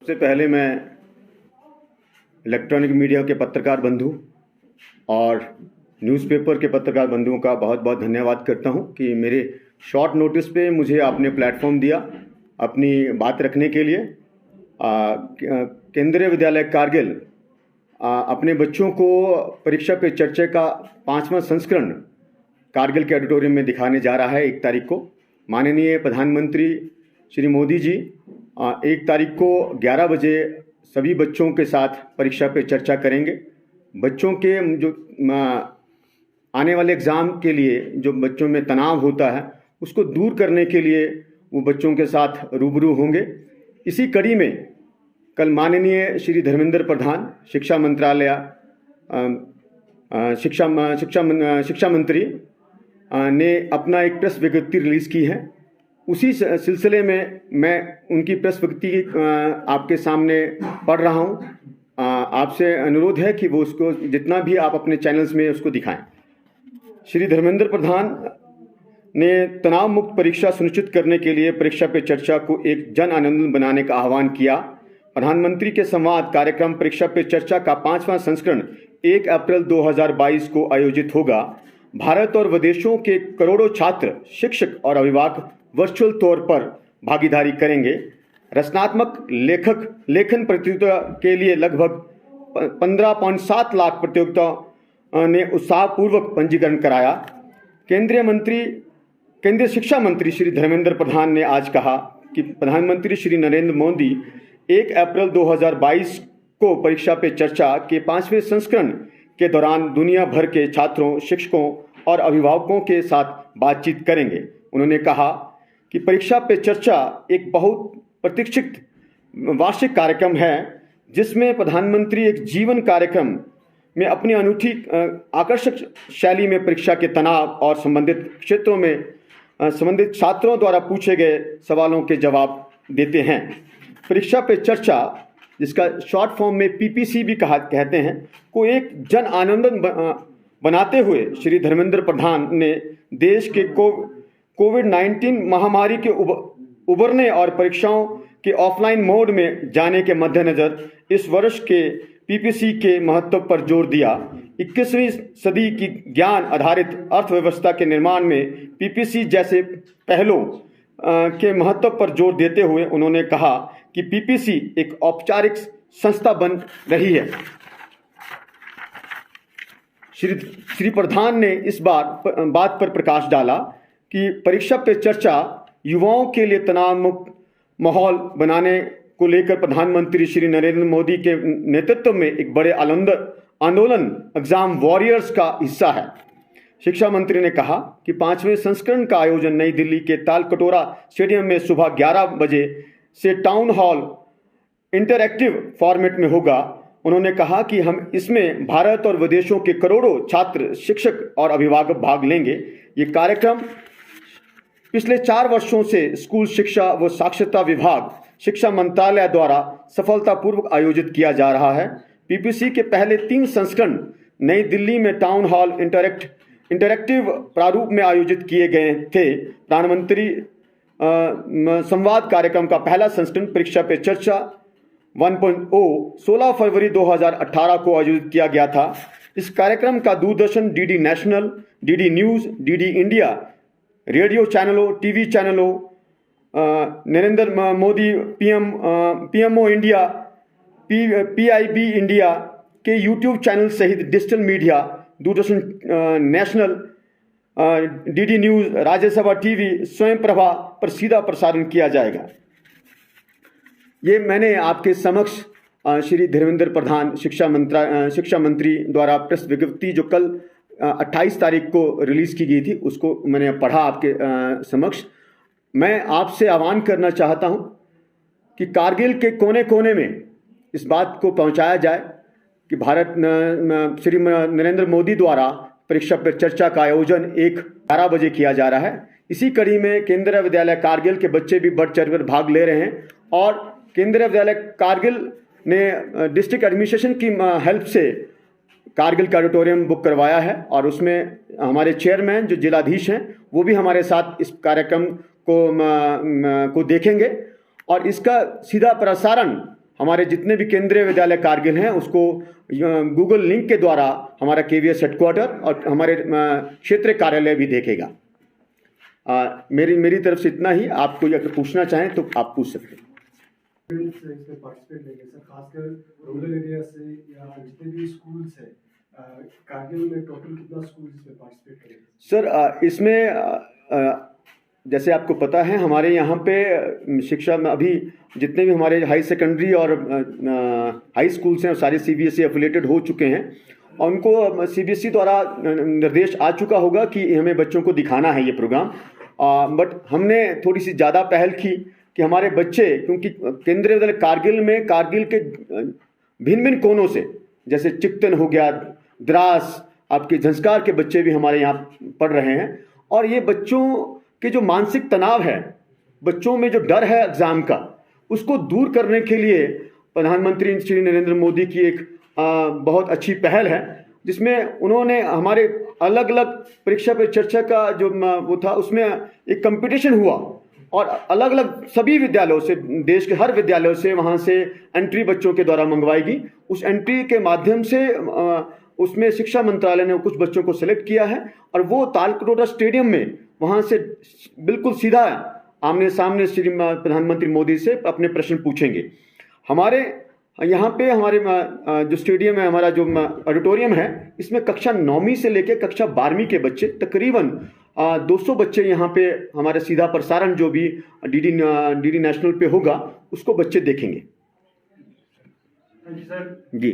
सबसे पहले मैं इलेक्ट्रॉनिक मीडिया के पत्रकार बंधु और न्यूज़पेपर के पत्रकार बंधुओं का बहुत बहुत धन्यवाद करता हूं कि मेरे शॉर्ट नोटिस पे मुझे आपने प्लेटफॉर्म दिया अपनी बात रखने के लिए। केंद्रीय विद्यालय कारगिल अपने बच्चों को परीक्षा पे चर्चा का 5वां संस्करण कारगिल के ऑडिटोरियम में दिखाने जा रहा है 1 तारीख को। माननीय प्रधानमंत्री श्री मोदी जी 1 तारीख को 11 बजे सभी बच्चों के साथ परीक्षा पे चर्चा करेंगे। बच्चों के जो आने वाले एग्ज़ाम के लिए जो बच्चों में तनाव होता है उसको दूर करने के लिए वो बच्चों के साथ रूबरू होंगे। इसी कड़ी में कल माननीय श्री धर्मेंद्र प्रधान शिक्षा मंत्रालय शिक्षा मंत्री ने अपना एक प्रेस विज्ञप्ति रिलीज़ की है। उसी सिलसिले में मैं उनकी प्रेस विज्ञप्ति आपके सामने पढ़ रहा हूँ। आपसे अनुरोध है कि वो उसको जितना भी आप अपने चैनल्स में उसको दिखाएं। श्री धर्मेंद्र प्रधान ने तनाव मुक्त परीक्षा सुनिश्चित करने के लिए परीक्षा पे चर्चा को एक जन आंदोलन बनाने का आह्वान किया। प्रधानमंत्री के संवाद कार्यक्रम परीक्षा पे चर्चा का 5वां संस्करण 1 अप्रैल 2022 को आयोजित होगा। भारत और विदेशों के करोड़ों छात्र, शिक्षक और अभिभावक वर्चुअल तौर पर भागीदारी करेंगे। रचनात्मक लेखन प्रतियोगिता के लिए लगभग 15.7 लाख प्रतियोगिताओं ने उत्साहपूर्वक पंजीकरण कराया। केंद्रीय शिक्षा मंत्री श्री धर्मेंद्र प्रधान ने आज कहा कि प्रधानमंत्री श्री नरेंद्र मोदी 1 अप्रैल 2022 को परीक्षा पे चर्चा के 5वें संस्करण के दौरान दुनिया भर के छात्रों, शिक्षकों और अभिभावकों के साथ बातचीत करेंगे। उन्होंने कहा कि परीक्षा पे चर्चा एक बहुत प्रतीक्षित वार्षिक कार्यक्रम है जिसमें प्रधानमंत्री एक जीवन कार्यक्रम में अपनी अनूठी आकर्षक शैली में परीक्षा के तनाव और संबंधित क्षेत्रों में संबंधित छात्रों द्वारा पूछे गए सवालों के जवाब देते हैं। परीक्षा पे चर्चा, जिसका शॉर्ट फॉर्म में पीपीसी भी कहते हैं, को एक जन आंदोलन बनाते हुए श्री धर्मेंद्र प्रधान ने देश के कोविड-19 महामारी के उभरने और परीक्षाओं के ऑफलाइन मोड में जाने के मद्देनज़र इस वर्ष के पीपीसी के महत्व पर जोर दिया। 21वीं सदी की ज्ञान आधारित अर्थव्यवस्था के निर्माण में पीपीसी जैसे पहलों के महत्व पर जोर देते हुए उन्होंने कहा कि पीपीसी एक औपचारिक संस्था बन रही है। श्री प्रधान ने इस बात पर प्रकाश डाला कि परीक्षा पे चर्चा युवाओं के लिए तनाव मुक्त माहौल बनाने को लेकर प्रधानमंत्री श्री नरेंद्र मोदी के नेतृत्व में एक बड़े आंदोलन एग्जाम वॉरियर्स का हिस्सा है। शिक्षा मंत्री ने कहा कि 5वें संस्करण का आयोजन नई दिल्ली के तालकटोरा स्टेडियम में सुबह 11 बजे से टाउन हॉल इंटरैक्टिव फॉर्मेट में होगा। उन्होंने कहा कि हम इसमें भारत और विदेशों के करोड़ों छात्र, शिक्षक और अभिभावक भाग लेंगे। ये कार्यक्रम पिछले 4 वर्षों से स्कूल शिक्षा व साक्षरता विभाग, शिक्षा मंत्रालय द्वारा सफलतापूर्वक आयोजित किया जा रहा है। पीपीसी के पहले 3 संस्करण नई दिल्ली में टाउन हॉल इंटरैक्टिव प्रारूप में आयोजित किए गए थे। प्रधानमंत्री संवाद कार्यक्रम का पहला संस्करण परीक्षा पे चर्चा 1.0 16 फरवरी 2018 को आयोजित किया गया था। इस कार्यक्रम का Doordarshan, DD national, DD news, DD India, radio चैनलों, टीवी चैनलों, Narendra Modi PMO India, PIB India के यूट्यूब चैनल सहित digital media, Doordarshan national, DD news, Rajya Sabha TV, स्वयं प्रभा पर सीधा प्रसारण किया जाएगा। ये मैंने आपके समक्ष श्री धर्मेंद्र प्रधान शिक्षा मंत्री द्वारा प्रेस विज्ञप्ति जो कल 28 तारीख को रिलीज़ की गई थी उसको मैंने पढ़ा आपके समक्ष। मैं आपसे आह्वान करना चाहता हूं कि कारगिल के कोने कोने में इस बात को पहुंचाया जाए कि भारत श्री नरेंद्र मोदी द्वारा परीक्षा पर चर्चा का आयोजन 11 बजे किया जा रहा है। इसी कड़ी में केंद्रीय विद्यालय कारगिल के बच्चे भी बढ़ चढ़ कर भाग ले रहे हैं और केंद्रीय विद्यालय कारगिल ने डिस्ट्रिक्ट एडमिनिस्ट्रेशन की हेल्प से कारगिल का ऑडिटोरियम बुक करवाया है और उसमें हमारे चेयरमैन जो जिलाधीश हैं वो भी हमारे साथ इस कार्यक्रम को देखेंगे और इसका सीधा प्रसारण हमारे जितने भी केंद्रीय विद्यालय कारगिल हैं उसको गूगल लिंक के द्वारा हमारा केवीएस हेडक्वार्टर और हमारे क्षेत्रीय कार्यालय भी देखेगा। मेरी तरफ से इतना ही। आप कोई अगर पूछना चाहें तो आप पूछ सकते हैं। इसमें पार्टिसिपेट लेंगे सर, खासकर रूरल एरिया से या जितने भी स्कूल्स हैं कारगिल में टोटल कितना स्कूल इसमें पार्टिसिपेट करेंगे? सर इसमें जैसे आपको पता है हमारे यहाँ पे शिक्षा में अभी जितने भी हमारे हाई सेकेंडरी और हाई स्कूल्स हैं सारे सीबीएसई एफिलिएटेड हो चुके हैं और उनको सीबीएसई द्वारा निर्देश आ चुका होगा कि हमें बच्चों को दिखाना है ये प्रोग्राम। बट हमने थोड़ी सी ज़्यादा पहल की कि हमारे बच्चे, क्योंकि केंद्रीय विद्यालय कारगिल में कारगिल के भिन्न भिन्न कोनों से, जैसे चिकतन हो गया, द्रास, आपके झंस्कार के बच्चे भी हमारे यहाँ पढ़ रहे हैं और ये बच्चों के जो मानसिक तनाव है, बच्चों में जो डर है एग्जाम का, उसको दूर करने के लिए प्रधानमंत्री श्री नरेंद्र मोदी की एक बहुत अच्छी पहल है, जिसमें उन्होंने हमारे अलग अलग परीक्षा पे चर्चा का जो वो था उसमें एक कंपटीशन हुआ और अलग अलग सभी विद्यालयों से, देश के हर विद्यालयों से वहाँ से एंट्री बच्चों के द्वारा मंगवाएगी। उस एंट्री के माध्यम से उसमें शिक्षा मंत्रालय ने कुछ बच्चों को सिलेक्ट किया है और वो तालकटोरा स्टेडियम में वहाँ से बिल्कुल सीधा आमने सामने श्री प्रधानमंत्री मोदी से अपने प्रश्न पूछेंगे। हमारे यहाँ पे हमारे जो स्टेडियम है, हमारा जो ऑडिटोरियम है, इसमें कक्षा 9वीं से लेकर कक्षा 12वीं के बच्चे तकरीबन 200 बच्चे यहाँ पे हमारे सीधा प्रसारण जो भी डीडी नेशनल पे होगा उसको बच्चे देखेंगे। Thank you sir. जी।